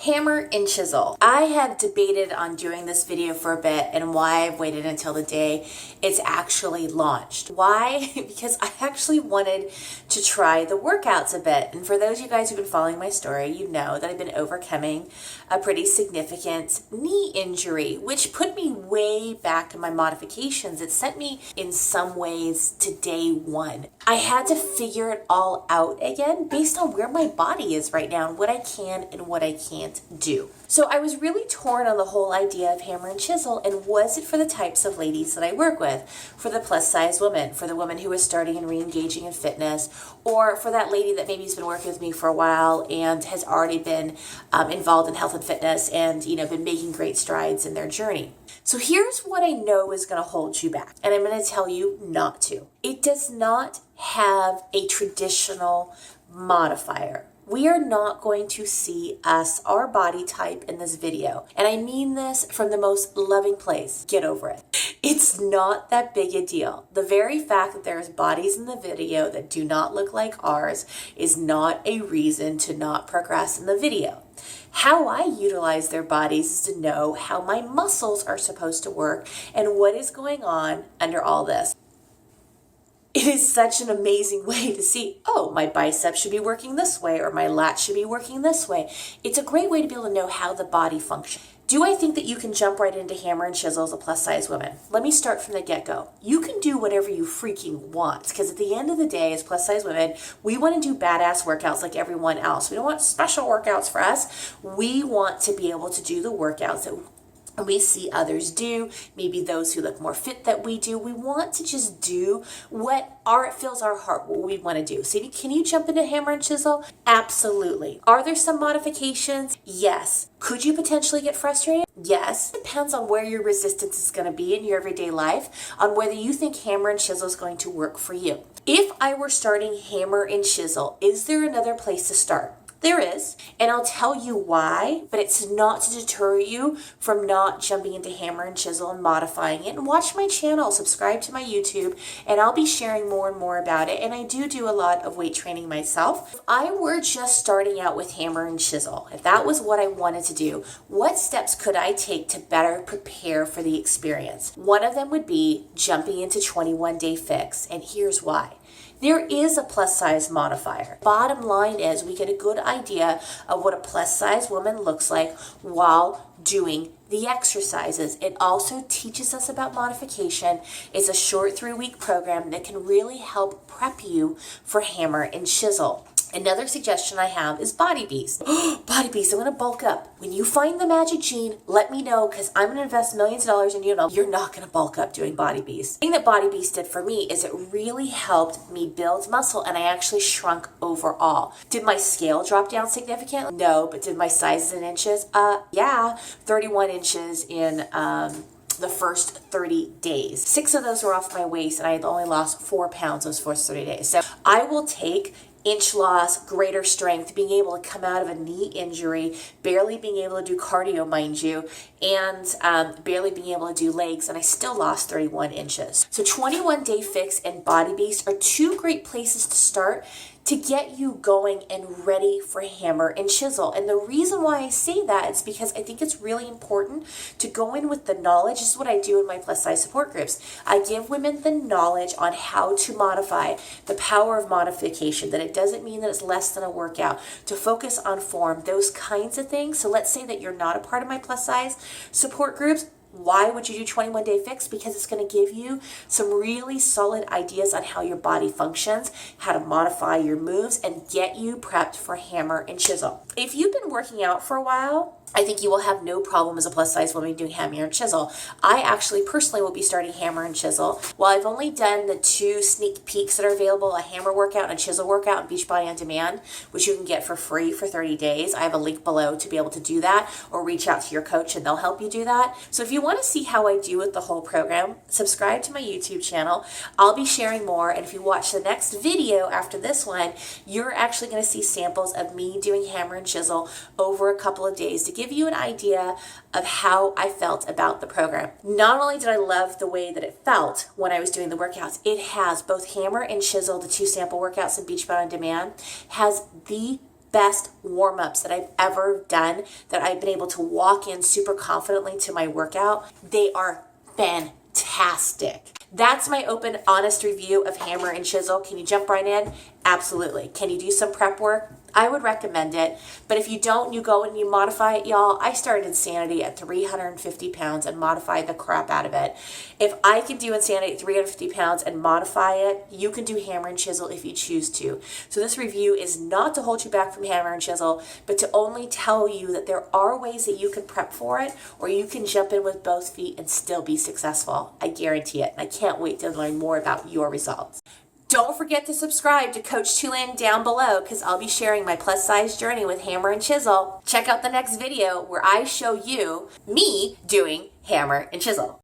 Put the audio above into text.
Hammer and Chisel. I have debated on doing this video for a bit and why I've waited until the day it's actually launched. Why? Because I actually wanted to try the workouts a bit. And for those of you guys who've been following my story, you know that I've been overcoming a pretty significant knee injury, which put me way back in my modifications. It sent me in some ways to day one. I had to figure it all out again based on where my body is right now and what I can and what I can't do. So I was really torn on the whole idea of Hammer and Chisel, and was it for the types of ladies that I work with? For the plus size woman, for the woman who is starting and re-engaging in fitness, or for that lady that maybe has been working with me for a while and has already been involved in health and fitness and been making great strides in their journey. So here's what I know is going to hold you back, and I'm going to tell you not to. It does not have a traditional modifier. We are not going to see our body type in this video. And I mean this from the most loving place. Get over it. It's not that big a deal. The very fact that there's bodies in the video that do not look like ours is not a reason to not progress in the video. How I utilize their bodies is to know how my muscles are supposed to work and what is going on under all this. It is such an amazing way to see, oh, my bicep should be working this way or my lat should be working this way. It's a great way to be able to know how the body functions. Do I think that you can jump right into Hammer and Chisel as a plus size woman? Let me start from the get-go. You can do whatever you freaking want, because at the end of the day, as plus size women, we want to do badass workouts like everyone else. We don't want special workouts for us. We want to be able to do the workouts that we see others do, maybe those who look more fit that we do. We want to just do what fills our heart, what we want to do. So can you jump into Hammer and Chisel? Absolutely. Are there some modifications? Yes. Could you potentially get frustrated? Yes. It depends on where your resistance is going to be in your everyday life, on whether you think Hammer and Chisel is going to work for you. If I were starting Hammer and Chisel, is there another place to start? There is, and I'll tell you why, but it's not to deter you from not jumping into Hammer and Chisel and modifying it. And watch my channel, subscribe to my YouTube, and I'll be sharing more and more about it. And I do a lot of weight training myself. If I were just starting out with Hammer and Chisel, if that was what I wanted to do, what steps could I take to better prepare for the experience? One of them would be jumping into 21-day fix, and here's why. There is a plus size modifier. Bottom line is we get a good idea of what a plus size woman looks like while doing the exercises. It also teaches us about modification. It's a short 3-week program that can really help prep you for Hammer and Chisel. Another suggestion I have is Body Beast. Body Beast, I'm going to bulk up. When you find the magic gene, let me know, because I'm going to invest millions of dollars in you. You're not going to bulk up doing Body Beast. The thing that Body Beast did for me is it really helped me build muscle, and I actually shrunk overall. Did my scale drop down significantly? No, but did my sizes in inches? Yeah, 31 inches in the first 30 days. 6 of those were off my waist, and I had only lost 4 pounds those first 30 days. So I will take inch loss, greater strength, being able to come out of a knee injury, barely being able to do cardio, mind you, and barely being able to do legs, and I still lost 31 inches. So 21-day fix and Body Beast are 2 great places to start to get you going and ready for Hammer and Chisel. And the reason why I say that is because I think it's really important to go in with the knowledge. This is what I do in my plus size support groups. I give women the knowledge on how to modify, the power of modification, that it doesn't mean that it's less than a workout, to focus on form, those kinds of things. So let's say that you're not a part of my plus size support groups. Why would you do 21-day fix? Because it's going to give you some really solid ideas on how your body functions, how to modify your moves, and get you prepped for Hammer and Chisel. If you've been working out for a while, I think you will have no problem as a plus size woman doing Hammer and Chisel. I actually personally will be starting Hammer and Chisel. While I've only done the 2 sneak peeks that are available, a Hammer workout and a Chisel workout on Beachbody On Demand, which you can get for free for 30 days. I have a link below to be able to do that, or reach out to your coach and they'll help you do that. So if you want to see how I do with the whole program, subscribe to my YouTube channel. I'll be sharing more, and if you watch the next video after this one, you're actually going to see samples of me doing Hammer and Chisel over a couple of days to give you an idea of how I felt about the program. Not only did I love the way that it felt when I was doing the workouts, it has both Hammer and Chisel, the 2 sample workouts in Beachbody On Demand, has the best warm-ups that I've ever done, that I've been able to walk in super confidently to my workout. They are fantastic. That's my open, honest review of Hammer and Chisel. Can you jump right in? Absolutely. Can you do some prep work? I would recommend it. But if you don't, you go and you modify it, y'all. I started Insanity at 350 pounds and modified the crap out of it. If I can do Insanity at 350 pounds and modify it, you can do Hammer and Chisel if you choose to. So this review is not to hold you back from Hammer and Chisel, but to only tell you that there are ways that you can prep for it, or you can jump in with both feet and still be successful. I guarantee it. I can't wait to learn more about your results. Don't forget to subscribe to Coach Tulin down below, because I'll be sharing my plus size journey with Hammer and Chisel. Check out the next video where I show you me doing Hammer and Chisel.